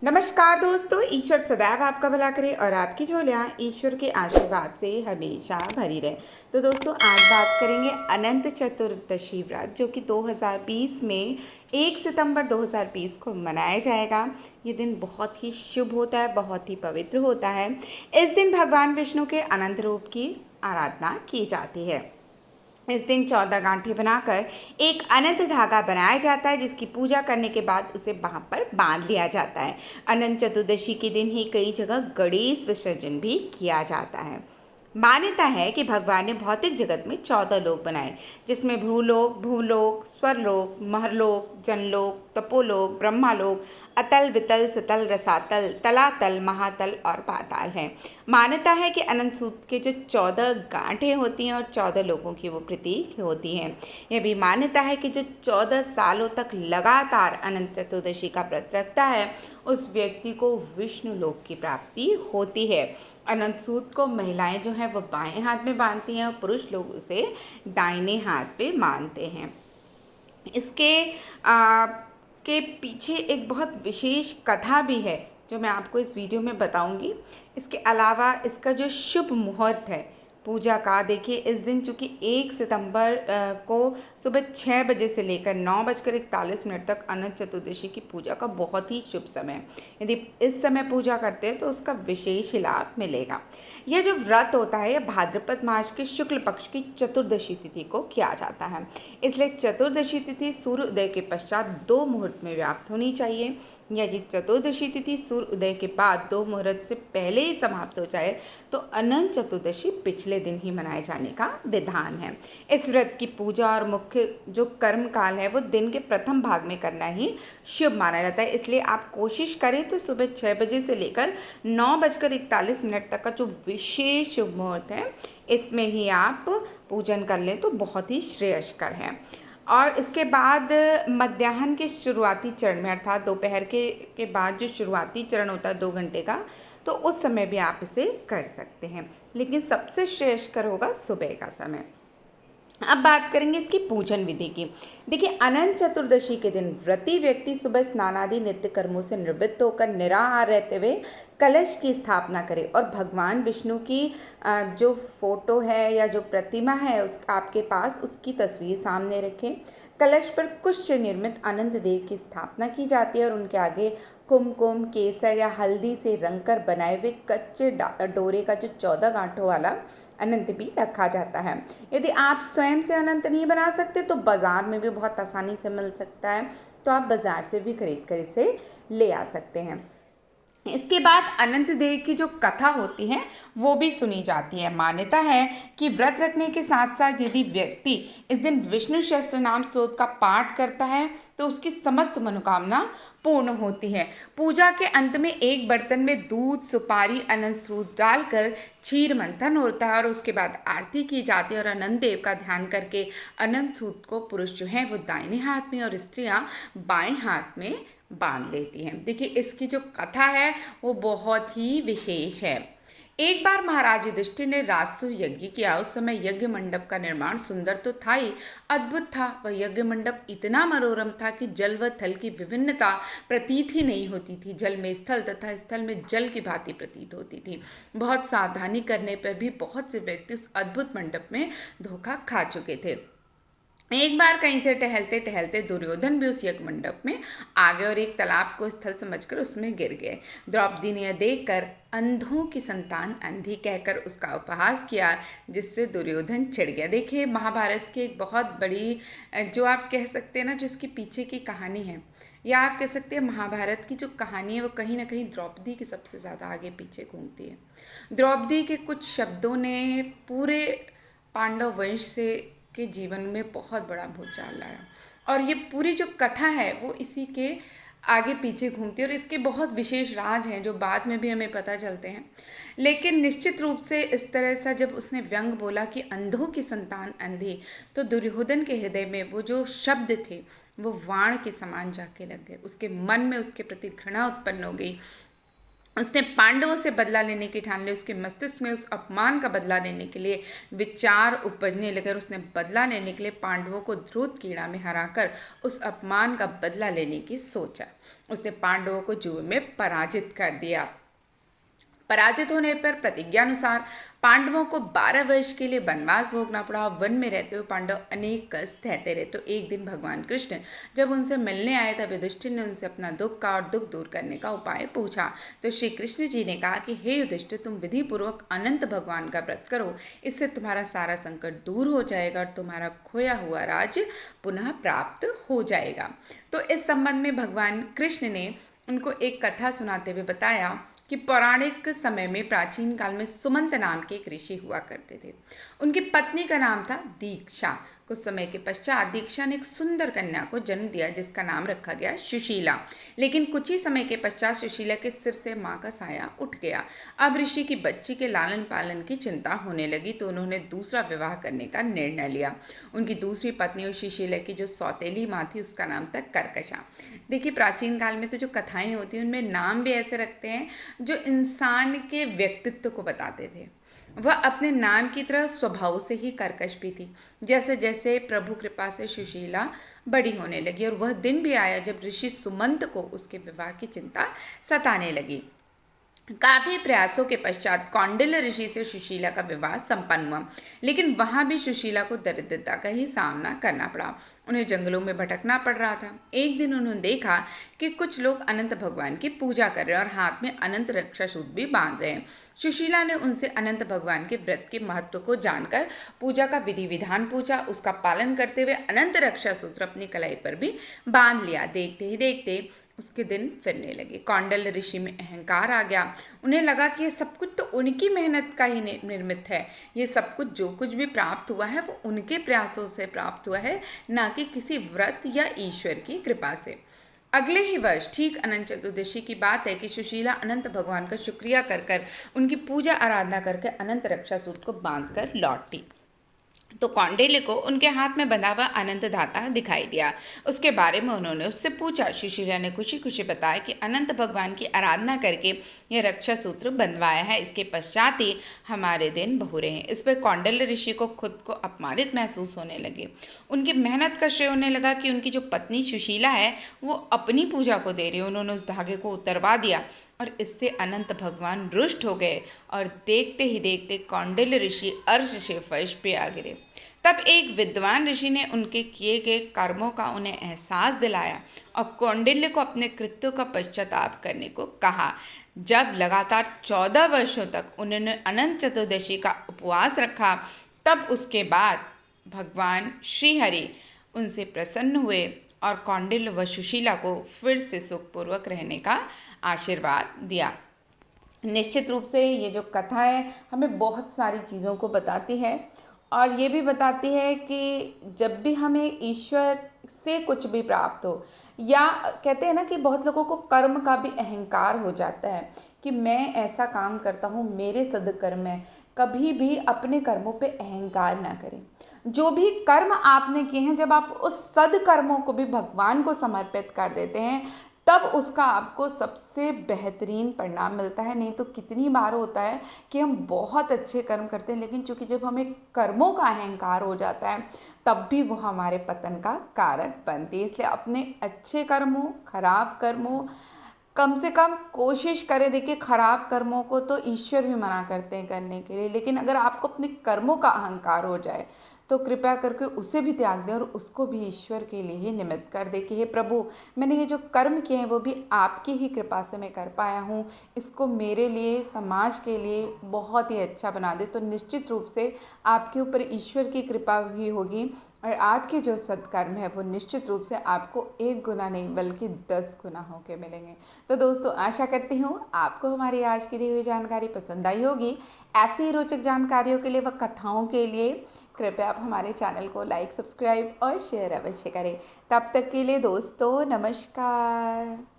नमस्कार दोस्तों, ईश्वर सदैव आपका भला करे और आपकी झोलियाँ ईश्वर के आशीर्वाद से हमेशा भरी रहे। तो दोस्तों, आज बात करेंगे अनंत चतुर्दशी व्रत, जो कि 2020 में 1 सितंबर 2020 को मनाया जाएगा। ये दिन बहुत ही शुभ होता है, बहुत ही पवित्र होता है। इस दिन भगवान विष्णु के अनंत रूप की आराधना की जाती है। इस दिन 14 गांठें बनाकर एक अनंत धागा बनाया जाता है, जिसकी पूजा करने के बाद उसे वहाँ पर बांध लिया जाता है। अनंत चतुर्दशी के दिन ही कई जगह गणेश विसर्जन भी किया जाता है। मान्यता है कि भगवान ने भौतिक जगत में 14 लोक बनाए, जिसमें भूलोक, स्वरलोक, महरलोक, जनलोक, तपोलोक, ब्रह्मालोक, अतल, वितल, सतल, रसातल, तलातल, महातल और पाताल हैं। मान्यता है कि अनंत सूत के जो 14 गांठें होती हैं और 14 लोगों की वो प्रतीक होती हैं। यह भी मान्यता है कि जो 14 सालों तक लगातार अनंत चतुर्दशी का व्रत रखता है, उस व्यक्ति को विष्णु लोक की प्राप्ति होती है। अनंत सूत को महिलाएं जो हैं वो बाएं हाथ में बांधती हैं और पुरुष लोग उसे दाहिने हाथ पे बांधते हैं। इसके के पीछे एक बहुत विशेष कथा भी है, जो मैं आपको इस वीडियो में बताऊंगी। इसके अलावा इसका जो शुभ मुहूर्त है पूजा का, देखिए इस दिन चूँकि 1 सितंबर को सुबह 6 बजे से लेकर 9:41 तक अनंत चतुर्दशी की पूजा का बहुत ही शुभ समय है। यदि इस समय पूजा करते हैं तो उसका विशेष लाभ मिलेगा। यह जो व्रत होता है, यह भाद्रपद मास के शुक्ल पक्ष की चतुर्दशी तिथि को किया जाता है। इसलिए चतुर्दशी तिथि सूर्य उदय के पश्चात 2 मुहूर्त में व्याप्त होनी चाहिए। यदि चतुर्दशी तिथि सूर्य उदय के बाद 2 मुहूर्त से पहले ही समाप्त हो जाए तो अनंत चतुर्दशी पिछले दिन ही मनाए जाने का विधान है। इस व्रत की पूजा और मुख्य जो कर्म काल है वो दिन के प्रथम भाग में करना ही शुभ माना जाता है। इसलिए आप कोशिश करें तो सुबह 6 बजे से लेकर 9:41 तक का जो विशेष शुभ मुहूर्त है, इसमें ही आप पूजन कर लें तो बहुत ही श्रेयस्कर है। और इसके बाद मध्याह्न के शुरुआती चरण में, अर्थात दोपहर के बाद जो शुरुआती चरण होता है 2 घंटे का, तो उस समय भी आप इसे कर सकते हैं, लेकिन सबसे श्रेयस्कर होगा सुबह का समय। अब बात करेंगे इसकी पूजन विधि की। देखिए, अनंत चतुर्दशी के दिन व्रती व्यक्ति सुबह स्नान आदि नित्य कर्मों से निवृत्त होकर निराहार रहते हुए कलश की स्थापना करे और भगवान विष्णु की जो फोटो है या जो प्रतिमा है उस आपके पास, उसकी तस्वीर सामने रखें। कलश पर कुश निर्मित अनंत देव की स्थापना की जाती है और उनके आगे कुमकुम, केसर या हल्दी से रंगकर बनाए हुए कच्चे डोरे का जो 14 गांठों वाला अनंत भी रखा जाता है। यदि आप स्वयं से अनंत नहीं बना सकते तो बाज़ार में भी बहुत आसानी से मिल सकता है, तो आप बाज़ार से भी खरीद कर इसे ले आ सकते हैं। इसके बाद अनंत देव की जो कथा होती है वो भी सुनी जाती है। मान्यता है कि व्रत रखने के साथ साथ यदि व्यक्ति इस दिन विष्णु सहस्त्र नाम स्तोत्र का पाठ करता है तो उसकी समस्त मनोकामना पूर्ण होती है। पूजा के अंत में एक बर्तन में दूध, सुपारी, अनंत सूत डालकर क्षीर मंथन होता है और उसके बाद आरती की जाती है और अनंत देव का ध्यान करके अनंत सूत को पुरुष जो हैं वो दाहिने हाथ में और स्त्रियां बाएं हाथ में बांध लेती हैं। देखिए, इसकी जो कथा है वो बहुत ही विशेष है। एक बार महाराज युधिष्ठिर ने राजसूय यज्ञ किया। उस समय यज्ञ मंडप का निर्माण सुंदर तो था ही, अद्भुत था। वह यज्ञ मंडप इतना मनोरम था कि जल व थल की विभिन्नता प्रतीत ही नहीं होती थी। जल में स्थल तथा स्थल में जल की भांति प्रतीत होती थी। बहुत सावधानी करने पर भी बहुत से व्यक्ति उस अद्भुत मंडप में धोखा खा चुके थे। एक बार कहीं से टहलते टहलते दुर्योधन भी उस यज्ञ मंडप में आ गए और एक तालाब को स्थल समझकर उसमें गिर गए। द्रौपदी ने यह देखकर अंधों की संतान अंधी कहकर उसका उपहास किया, जिससे दुर्योधन चिढ़ गया। देखिए, महाभारत की एक बहुत बड़ी जो आप कह सकते हैं ना, जो इसके पीछे की कहानी है, या आप कह सकते हैं महाभारत की जो कहानी है वो कहीं ना कहीं द्रौपदी की सबसे ज़्यादा आगे पीछे घूमती है। द्रौपदी के कुछ शब्दों ने पूरे पांडव वंश से के जीवन में बहुत बड़ा भूचाल लाया और ये पूरी जो कथा है वो इसी के आगे पीछे घूमती है और इसके बहुत विशेष राज हैं जो बाद में भी हमें पता चलते हैं। लेकिन निश्चित रूप से इस तरह से जब उसने व्यंग बोला कि अंधों की संतान अंधी, तो दुर्योधन के हृदय में वो जो शब्द थे वो वाण के समान जाके लग गए। उसके मन में उसके प्रति घृणा उत्पन्न हो गई उसने पांडवों से बदला लेने की ठान ली। उसके मस्तिष्क में उस अपमान का बदला लेने के लिए विचार उपजने लगे और उसने बदला लेने के लिए पांडवों को ध्रुव कीड़ा में हराकर उस अपमान का बदला लेने की सोचा। उसने पांडवों को जुए में पराजित कर दिया। पराजित होने पर प्रतिज्ञानुसार पांडवों को 12 वर्ष के लिए वनवास भोगना पड़ा। वन में रहते हुए पांडव अनेक कष्ट सहते रहे। तो एक दिन भगवान कृष्ण जब उनसे मिलने आए तब युधिष्ठिर ने उनसे अपना दुख का और दुख दूर करने का उपाय पूछा। तो श्री कृष्ण जी ने कहा कि हे युधिष्ठिर, तुम विधि पूर्वक अनंत भगवान का व्रत करो, इससे तुम्हारा सारा संकट दूर हो जाएगा और तुम्हारा खोया हुआ राज्य पुनः प्राप्त हो जाएगा। तो इस संबंध में भगवान कृष्ण ने उनको एक कथा सुनाते हुए बताया कि पौराणिक समय में प्राचीन काल में सुमंत नाम के एक ऋषि हुआ करते थे। उनकी पत्नी का नाम था दीक्षा। कुछ समय के पश्चात दीक्षा ने एक सुंदर कन्या को जन्म दिया जिसका नाम रखा गया सुशीला। लेकिन कुछ ही समय के पश्चात सुशीला के सिर से माँ का साया उठ गया। अब ऋषि की बच्ची के लालन पालन की चिंता होने लगी तो उन्होंने दूसरा विवाह करने का निर्णय लिया। उनकी दूसरी पत्नी सुशीला की जो सौतेली माँ थी उसका नाम था कर्कशा। देखिए, प्राचीन काल में तो जो कथाएं होती हैं उनमें नाम भी ऐसे रखते हैं जो इंसान के व्यक्तित्व को बताते थे। वह अपने नाम की तरह स्वभाव से ही कर्कश भी थी। जैसे जैसे प्रभु कृपा से सुशीला बड़ी होने लगी और वह दिन भी आया जब ऋषि सुमंत को उसके विवाह की चिंता सताने लगी। काफी प्रयासों के पश्चात कौंडिल्य ऋषि से सुशीला का विवाह संपन्न हुआ, लेकिन वहां भी सुशीला को दरिद्रता का ही सामना करना पड़ा। उन्हें जंगलों में भटकना पड़ रहा था। एक दिन उन्होंने देखा कि कुछ लोग अनंत भगवान की पूजा कर रहे हैं और हाथ में अनंत रक्षा सूत्र भी बांध रहे हैं। सुशीला ने उनसे अनंत भगवान के व्रत के महत्व को जानकर पूजा का विधि विधान पूछा। उसका पालन करते हुए अनंत रक्षा सूत्र अपनी कलाई पर भी बांध लिया। देखते ही देखते उसके दिन फिरने लगे। कौंडिल्य ऋषि में अहंकार आ गया। उन्हें लगा कि ये सब कुछ तो उनकी मेहनत का ही निर्मित है। ये सब कुछ जो कुछ भी प्राप्त हुआ है वो उनके प्रयासों से प्राप्त हुआ है, ना कि किसी व्रत या ईश्वर की कृपा से। अगले ही वर्ष ठीक अनंत चतुर्दशी की बात है कि सुशीला अनंत भगवान का शुक्रिया कर उनकी पूजा आराधना करके अनंत रक्षा सूत्र को बांध कर लौटी। तो कौंडिल्य को उनके हाथ में बंधा हुआ अनंत धाता दिखाई दिया। उसके बारे में उन्होंने उससे पूछा। सुशीला ने खुशी खुशी बताया कि अनंत भगवान की आराधना करके यह रक्षा सूत्र बंधवाया है। इसके पश्चात ही हमारे दिन बहुरे हैं। इस पर कौंडिल्य ऋषि को खुद को अपमानित महसूस होने लगे। उनकी मेहनत का श्रेय होने लगा कि उनकी जो पत्नी सुशीला है वो अपनी पूजा को दे रही है। उन्होंने उस धागे को उतरवा दिया और इससे अनंत भगवान रुष्ट हो गए और देखते ही देखते कौंडिल्य ऋषि अर्श से फर्श पे आ गिरे। तब एक विद्वान ऋषि ने उनके किए गए कर्मों का उन्हें एहसास दिलाया और कौंडिल्य को अपने कृत्यों का पश्चाताप करने को कहा। जब लगातार 14 वर्षों तक उन्होंने अनंत चतुर्दशी का उपवास रखा, तब उसके बाद भगवान श्रीहरि उनसे प्रसन्न हुए और कौंडिल्य व सुशीला को फिर से सुखपूर्वक रहने का आशीर्वाद दिया। निश्चित रूप से ये जो कथा है हमें बहुत सारी चीज़ों को बताती है और ये भी बताती है कि जब भी हमें ईश्वर से कुछ भी प्राप्त हो, या कहते हैं ना कि बहुत लोगों को कर्म का भी अहंकार हो जाता है कि मैं ऐसा काम करता हूँ, मेरे सद्कर्म है। कभी भी अपने कर्मों पे अहंकार ना करें। जो भी कर्म आपने किए हैं, जब आप उस सद्कर्मों को भी भगवान को समर्पित कर देते हैं, तब उसका आपको सबसे बेहतरीन परिणाम मिलता है। नहीं तो कितनी बार होता है कि हम बहुत अच्छे कर्म करते हैं, लेकिन चूंकि जब हमें कर्मों का अहंकार हो जाता है तब भी वो हमारे पतन का कारक बनती है। इसलिए अपने अच्छे कर्मों, खराब कर्मों, कम से कम कोशिश करें। देखिए, खराब कर्मों को तो ईश्वर भी मना करते हैं करने के लिए, लेकिन अगर आपको अपने कर्मों का अहंकार हो जाए तो कृपया करके उसे भी त्याग दें और उसको भी ईश्वर के लिए ही निमित्त कर दें कि हे प्रभु, मैंने ये जो कर्म किए हैं वो भी आपकी ही कृपा से मैं कर पाया हूँ, इसको मेरे लिए, समाज के लिए बहुत ही अच्छा बना दे। तो निश्चित रूप से आपके ऊपर ईश्वर की कृपा भी होगी और आपके जो सत्कर्म है वो निश्चित रूप से आपको 1 गुना नहीं बल्कि 10 गुना होके मिलेंगे। तो दोस्तों, आशा करती हूँ आपको हमारी आज की दी हुई जानकारी पसंद आई होगी। ऐसी ही रोचक जानकारियों के लिए व कथाओं के लिए कृपया आप हमारे चैनल को लाइक, सब्सक्राइब और शेयर अवश्य करें। तब तक के लिए दोस्तों, नमस्कार।